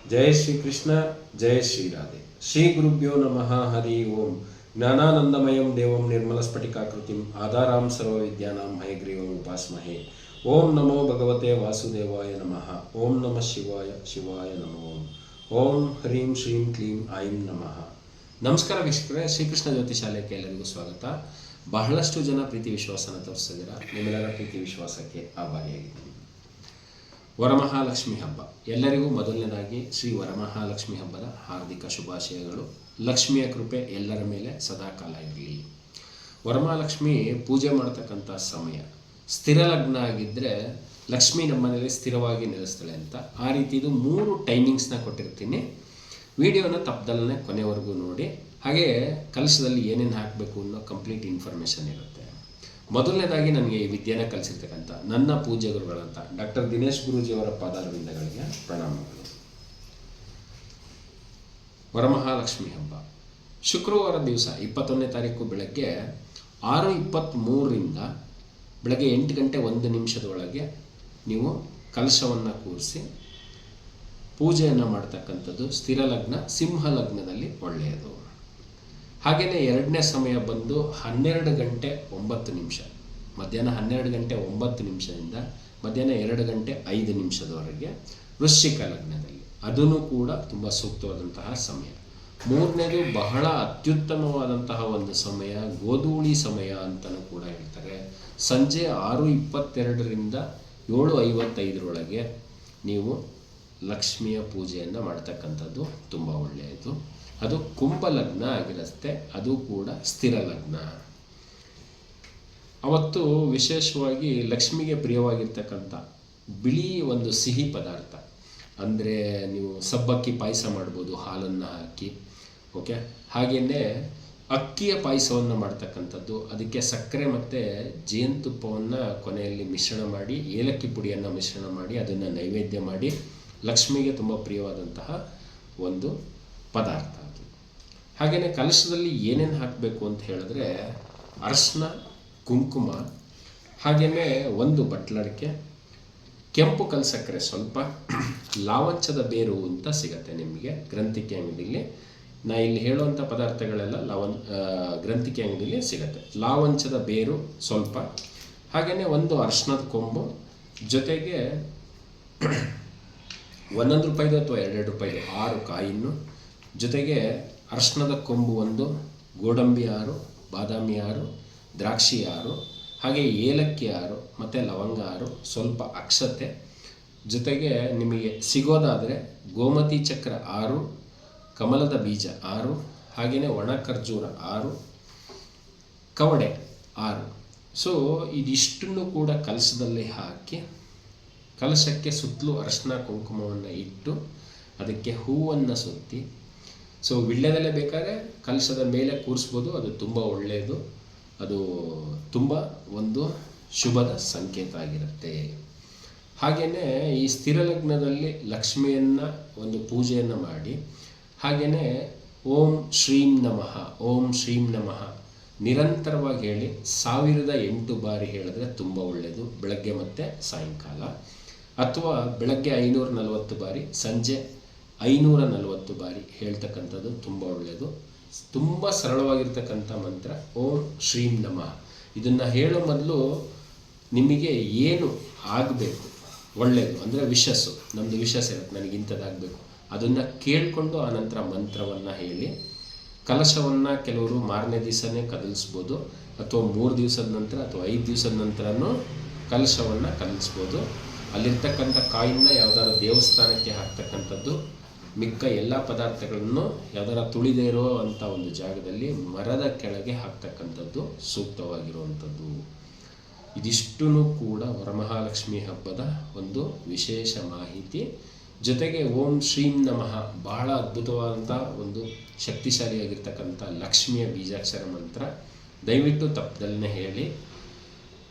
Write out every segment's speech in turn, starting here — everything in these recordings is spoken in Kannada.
जय श्री कृष्ण जय श्री राधे। श्री गुरुभ्यो नमः। हरि ओम। ज्ञानानंदमयं देवं निर्मलस्फटिकाकृतिम् आधारां सर्वविद्यानां हयग्रीवम् उपास्महे। ओम नमो भगवते वासुदेवाय नमः। ओम नमः शिवाय शिवाय नमो ओम ह्रीं श्रीं क्लीं ऐं नमः। ನಮಸ್ಕಾರ ವೀಕ್ಷಕರೇ, ಶ್ರೀಕೃಷ್ಣ ಜ್ಯೋತಿ ಶಾಲೆಗೆ ಎಲ್ಲರಿಗೂ ಸ್ವಾಗತ. ಬಹಳಷ್ಟು ಜನ ಪ್ರೀತಿ ವಿಶ್ವಾಸನ ತೋರಿಸಿದ್ದೀರಾ. ನಿಮ್ಮೆಲ್ಲರ ಪ್ರೀತಿ ವಿಶ್ವಾಸಕ್ಕೆ ಆಭಾರಿಯಾಗಿದ್ದೀನಿ. ವರಮಹಾಲಕ್ಷ್ಮಿ ಹಬ್ಬ ಎಲ್ಲರಿಗೂ ಮೊದಲನೇದಾಗಿ ಶ್ರೀ ವರಮಹಾಲಕ್ಷ್ಮಿ ಹಬ್ಬದ ಹಾರ್ದಿಕ ಶುಭಾಶಯಗಳು. ಲಕ್ಷ್ಮಿಯ ಕೃಪೆ ಎಲ್ಲರ ಮೇಲೆ ಸದಾಕಾಲ ಇರಲಿ. ವರಮಹಾಲಕ್ಷ್ಮಿ ಪೂಜೆ ಮಾಡ್ತಕ್ಕಂಥ ಸಮಯ ಸ್ಥಿರ ಲಗ್ನ ಆಗಿದ್ದರೆ ಲಕ್ಷ್ಮಿ ನಮ್ಮ ಮನೆಯಲ್ಲಿ ಸ್ಥಿರವಾಗಿ ನೆಲೆಸ್ತಾಳೆ ಅಂತ. ಆ ರೀತಿದು 3 ಟೈಮಿಂಗ್ಸ್ನ ಕೊಟ್ಟಿರ್ತೀನಿ. ವಿಡಿಯೋನ ತಪ್ಪದಲ್ಲೇ ಕೊನೆವರೆಗೂ ನೋಡಿ. ಹಾಗೆ ಕಲಶದಲ್ಲಿ ಏನೇನು ಹಾಕಬೇಕು ಅನ್ನೋ ಕಂಪ್ಲೀಟ್ ಇನ್ಫಾರ್ಮೇಷನ್ ಇರುತ್ತೆ. ಮೊದಲನೇದಾಗಿ ನನಗೆ ಈ ವಿದ್ಯೆನ ಕಲಿಸಿರ್ತಕ್ಕಂಥ ನನ್ನ ಪೂಜ್ಯ ಗುರುಗಳಂತ ಡಾಕ್ಟರ್ ದಿನೇಶ್ ಗುರೂಜಿಯವರ ಪಾದಾರವಿಂದಗಳಿಗೆ ಪ್ರಣಾಮಗಳು. ವರಮಹಾಲಕ್ಷ್ಮಿ ಹಬ್ಬ ಶುಕ್ರವಾರ ದಿವಸ 21ನೇ ತಾರೀಕು ಬೆಳಗ್ಗೆ 6:23ರಿಂದ ಬೆಳಗ್ಗೆ 8 ಗಂಟೆ 1 ನಿಮಿಷದೊಳಗೆ ನೀವು ಕಲಶವನ್ನು ಕೂರಿಸಿ ಪೂಜೆಯನ್ನು ಮಾಡ್ತಕ್ಕಂಥದ್ದು ಸ್ಥಿರ ಲಗ್ನ ಸಿಂಹ ಲಗ್ನದಲ್ಲಿ ಒಳ್ಳೆಯದು. ಹಾಗೆಯೇ ಎರಡನೇ ಸಮಯ ಬಂದು 12 ಗಂಟೆ 9 ನಿಮಿಷ, ಮಧ್ಯಾಹ್ನ 12 ಗಂಟೆ 9 ನಿಮಿಷದಿಂದ ಮಧ್ಯಾಹ್ನ 2 ಗಂಟೆ 5 ನಿಮಿಷದವರೆಗೆ ವೃಶ್ಚಿಕ ಲಗ್ನದಲ್ಲಿ, ಅದೂ ಕೂಡ ತುಂಬ ಸೂಕ್ತವಾದಂತಹ ಸಮಯ. ಮೂರನೇದು ಬಹಳ ಅತ್ಯುತ್ತಮವಾದಂತಹ ಒಂದು ಸಮಯ ಗೋಧೂಳಿ ಸಮಯ ಅಂತಲೂ ಕೂಡ ಹೇಳ್ತಾರೆ. ಸಂಜೆ 6:22ರಿಂದ 7:55ರೊಳಗೆ ನೀವು ಲಕ್ಷ್ಮಿಯ ಪೂಜೆಯನ್ನು ಮಾಡ್ತಕ್ಕಂಥದ್ದು ತುಂಬ ಒಳ್ಳೆಯದು. ಅದು ಕುಂಭ ಲಗ್ನ ಆಗಿರುತ್ತೆ, ಅದು ಕೂಡ ಸ್ಥಿರ ಲಗ್ನ. ಅವತ್ತು ವಿಶೇಷವಾಗಿ ಲಕ್ಷ್ಮಿಗೆ ಪ್ರಿಯವಾಗಿರ್ತಕ್ಕಂಥ ಬಿಳಿ ಒಂದು ಸಿಹಿ ಪದಾರ್ಥ ಅಂದರೆ ನೀವು ಸಬ್ಬಕ್ಕಿ ಪಾಯಸ ಮಾಡ್ಬೋದು ಹಾಲನ್ನು ಹಾಕಿ. ಓಕೆ, ಹಾಗೆಯೇ ಅಕ್ಕಿಯ ಪಾಯಸವನ್ನು ಮಾಡ್ತಕ್ಕಂಥದ್ದು, ಅದಕ್ಕೆ ಸಕ್ಕರೆ ಮತ್ತು ಜೇನುತುಪ್ಪವನ್ನು ಕೊನೆಯಲ್ಲಿ ಮಿಶ್ರಣ ಮಾಡಿ ಏಲಕ್ಕಿ ಪುಡಿಯನ್ನು ಮಿಶ್ರಣ ಮಾಡಿ ಅದನ್ನು ನೈವೇದ್ಯ ಮಾಡಿ ಲಕ್ಷ್ಮಿಗೆ ತುಂಬ ಪ್ರಿಯವಾದಂತಹ ಒಂದು ಪದಾರ್ಥ ಅದು. ಹಾಗೆಯೇ ಕಲಶದಲ್ಲಿ ಏನೇನು ಹಾಕಬೇಕು ಅಂತ ಹೇಳಿದ್ರೆ ಅರಶಿನ, ಕುಂಕುಮ, ಹಾಗೆಯೇ ಒಂದು ಬಟ್ಲಡಿಕೆ, ಕೆಂಪು ಕಲ್ಸಕ್ಕರೆ ಸ್ವಲ್ಪ, ಲಾವಂಚದ ಬೇರು ಅಂತ ಸಿಗತ್ತೆ ನಿಮಗೆ ಗ್ರಂಥಿಕೆ ಅಂಗಡಿಯಲ್ಲಿ. ನಾ ಇಲ್ಲಿ ಹೇಳುವಂಥ ಪದಾರ್ಥಗಳೆಲ್ಲ ಗ್ರಂಥಿಕೆ ಅಂಗಡಿಯಲ್ಲಿ ಸಿಗತ್ತೆ. ಲಾವಂಚದ ಬೇರು ಸ್ವಲ್ಪ, ಹಾಗೆಯೇ ಒಂದು ಅರಶಿನದ ಕೊಂಬು, ಜೊತೆಗೆ 1 ರೂಪಾಯಿದು ಅಥವಾ 2 ರೂಪಾಯಿದು 6 ಕಾಯಿನ್ನು, ಜೊತೆಗೆ ಅರಶಿನದ ಕೊಂಬು 1, ಗೋಡಂಬಿ 6, ಬಾದಾಮಿ 6, ದ್ರಾಕ್ಷಿ 6, ಹಾಗೆ ಏಲಕ್ಕಿ 6 ಮತ್ತು ಲವಂಗ 6, ಸ್ವಲ್ಪ ಅಕ್ಷತೆ, ಜೊತೆಗೆ ನಿಮಗೆ ಸಿಗೋದಾದರೆ ಗೋಮತಿ ಚಕ್ರ 6, ಕಮಲದ ಬೀಜ 6, ಹಾಗೆಯೇ ಒಣ ಖರ್ಜೂರ 6, ಕವಡೆ 6. ಸೊ ಇದಿಷ್ಟನ್ನು ಕೂಡ ಕಲಶದಲ್ಲಿ ಹಾಕಿ ಕಲಶಕ್ಕೆ ಸುತ್ತಲೂ ಅರಶಿನ ಕುಂಕುಮವನ್ನು ಇಟ್ಟು ಅದಕ್ಕೆ ಹೂವನ್ನು ಸುತ್ತಿ, ಸೊ ವಿಳ್ಯದಲ್ಲೇ ಬೇಕಾದ್ರೆ ಕಲಶದ ಮೇಲೆ ಕೂರಿಸ್ಬೋದು, ಅದು ತುಂಬ ಒಳ್ಳೆಯದು. ಅದು ತುಂಬ ಒಂದು ಶುಭದ ಸಂಕೇತ ಆಗಿರುತ್ತೆ. ಹಾಗೆಯೇ ಈ ಸ್ಥಿರ ಲಗ್ನದಲ್ಲಿ ಲಕ್ಷ್ಮಿಯನ್ನು ಒಂದು ಪೂಜೆಯನ್ನು ಮಾಡಿ, ಹಾಗೆಯೇ ಓಂ ಶ್ರೀಂ ನಮಃ ಓಂ ಶ್ರೀಂ ನಮಃ ನಿರಂತರವಾಗಿ ಹೇಳಿ 1008 ಬಾರಿ ಹೇಳಿದ್ರೆ ತುಂಬ ಒಳ್ಳೆಯದು. ಬೆಳಗ್ಗೆ ಮತ್ತು ಸಾಯಂಕಾಲ, ಅಥವಾ ಬೆಳಗ್ಗೆ 540 ಬಾರಿ, ಸಂಜೆ 540 ಬಾರಿ ಹೇಳ್ತಕ್ಕಂಥದ್ದು ತುಂಬ ಒಳ್ಳೆಯದು. ತುಂಬ ಸರಳವಾಗಿರ್ತಕ್ಕಂಥ ಮಂತ್ರ ಓಂ ಶ್ರೀಂ ನಮಃ. ಇದನ್ನು ಹೇಳೋ ಮೊದಲು ನಿಮಗೆ ಏನು ಆಗಬೇಕು ಒಳ್ಳೆಯದು ಅಂದರೆ ವಿಶಸ್ಸು, ನಮ್ಮದು ವಿಶಸ್ ಇರುತ್ತೆ, ನನಗಿಂಥದ್ದಾಗಬೇಕು, ಅದನ್ನು ಕೇಳಿಕೊಂಡು ಆನಂತರ ಮಂತ್ರವನ್ನು ಹೇಳಿ ಕಲಶವನ್ನು ಕೆಲವರು ಮಾರನೇ ದಿವಸನೇ ಕದಲಿಸ್ಬೋದು, ಅಥವಾ 3 ದಿವಸದ ನಂತರ ಅಥವಾ 5 ದಿವಸದ ನಂತರನೂ ಕಲಶವನ್ನು ಕದಲಿಸ್ಬೋದು. ಅಲ್ಲಿರ್ತಕ್ಕಂಥ ಕಾಯಿನ ಯಾವುದಾದ್ರು ದೇವಸ್ಥಾನಕ್ಕೆ ಹಾಕ್ತಕ್ಕಂಥದ್ದು, ಮಿಕ್ಕ ಎಲ್ಲ ಪದಾರ್ಥಗಳನ್ನು ಯಾವುದಾರ ತುಳಿದೇ ಇರೋ ಅಂಥ ಒಂದು ಜಾಗದಲ್ಲಿ ಮರದ ಕೆಳಗೆ ಹಾಕ್ತಕ್ಕಂಥದ್ದು ಸೂಕ್ತವಾಗಿರುವಂಥದ್ದು. ಇದಿಷ್ಟೂ ಕೂಡ ವರಮಹಾಲಕ್ಷ್ಮಿ ಹಬ್ಬದ ಒಂದು ವಿಶೇಷ ಮಾಹಿತಿ. ಜೊತೆಗೆ ಓಂ ಶ್ರೀಂ ನಮಃ ಬಹಳ ಅದ್ಭುತವಾದಂಥ ಒಂದು ಶಕ್ತಿಶಾಲಿಯಾಗಿರ್ತಕ್ಕಂಥ ಲಕ್ಷ್ಮಿಯ ಬೀಜಾಕ್ಷರ ಮಂತ್ರ. ದಯವಿಟ್ಟು ತಪ್ಪದಲ್ಲೇ ಹೇಳಿ.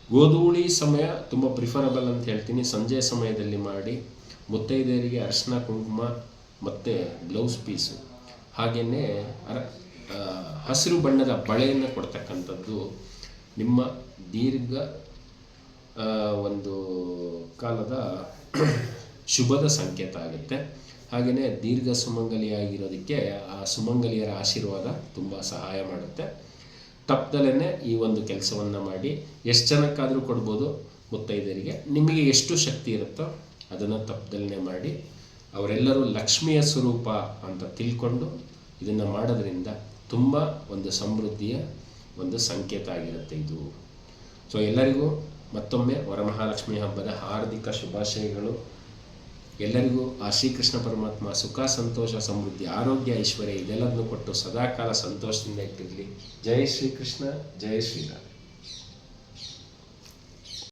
ಗೋಧೂಳಿ ಸಮಯ ತುಂಬ ಪ್ರಿಫರಬಲ್ ಅಂತ ಹೇಳ್ತೀನಿ. ಸಂಜೆ ಸಮಯದಲ್ಲಿ ಮಾಡಿ ಮುತ್ತೈದೆಯರಿಗೆ ಅರಶಿನ ಕುಂಕುಮ ಮತ್ತು ಬ್ಲೌಸ್ ಪೀಸು, ಹಾಗೆಯೇ ಹಸಿರು ಬಣ್ಣದ ಬಳೆಯನ್ನು ಕೊಡ್ತಕ್ಕಂಥದ್ದು ನಿಮ್ಮ ದೀರ್ಘ ಒಂದು ಕಾಲದ ಶುಭದ ಸಂಕೇತ ಆಗುತ್ತೆ. ಹಾಗೆಯೇ ದೀರ್ಘ ಸುಮಂಗಲಿಯಾಗಿರೋದಕ್ಕೆ ಆ ಸುಮಂಗಲಿಯರ ಆಶೀರ್ವಾದ ತುಂಬ ಸಹಾಯ ಮಾಡುತ್ತೆ. ತಪ್ಪದಲ್ಲೇ ಈ ಒಂದು ಕೆಲಸವನ್ನು ಮಾಡಿ ಎಷ್ಟು ಜನಕ್ಕಾದರೂ ಕೊಡ್ಬೋದು. ಮುತ್ತೈದರಿಗೆ ನಿಮಗೆ ಎಷ್ಟು ಶಕ್ತಿ ಇರುತ್ತೋ ಅದನ್ನು ತಪ್ಪದಲ್ಲೇ ಮಾಡಿ. ಅವರೆಲ್ಲರೂ ಲಕ್ಷ್ಮಿಯ ಸ್ವರೂಪ ಅಂತ ತಿಳ್ಕೊಂಡು ಇದನ್ನು ಮಾಡೋದ್ರಿಂದ ತುಂಬ ಒಂದು ಸಮೃದ್ಧಿಯ ಒಂದು ಸಂಕೇತ ಆಗಿರುತ್ತೆ ಇದು. ಸೊ ಎಲ್ಲರಿಗೂ ಮತ್ತೊಮ್ಮೆ ವರಮಹಾಲಕ್ಷ್ಮಿ ಹಬ್ಬದ ಹಾರ್ದಿಕ ಶುಭಾಶಯಗಳು. ಎಲ್ಲರಿಗೂ ಆ ಶ್ರೀಕೃಷ್ಣ ಪರಮಾತ್ಮ ಸುಖ, ಸಂತೋಷ, ಸಮೃದ್ಧಿ, ಆರೋಗ್ಯ, ಐಶ್ವರ್ಯ ಇದೆಲ್ಲದನ್ನು ಕೊಟ್ಟು ಸದಾಕಾಲ ಸಂತೋಷದಿಂದ ಇಟ್ಟಿರಲಿ. ಜೈ ಶ್ರೀಕೃಷ್ಣ, ಜೈ ಶ್ರೀರಾಮ್.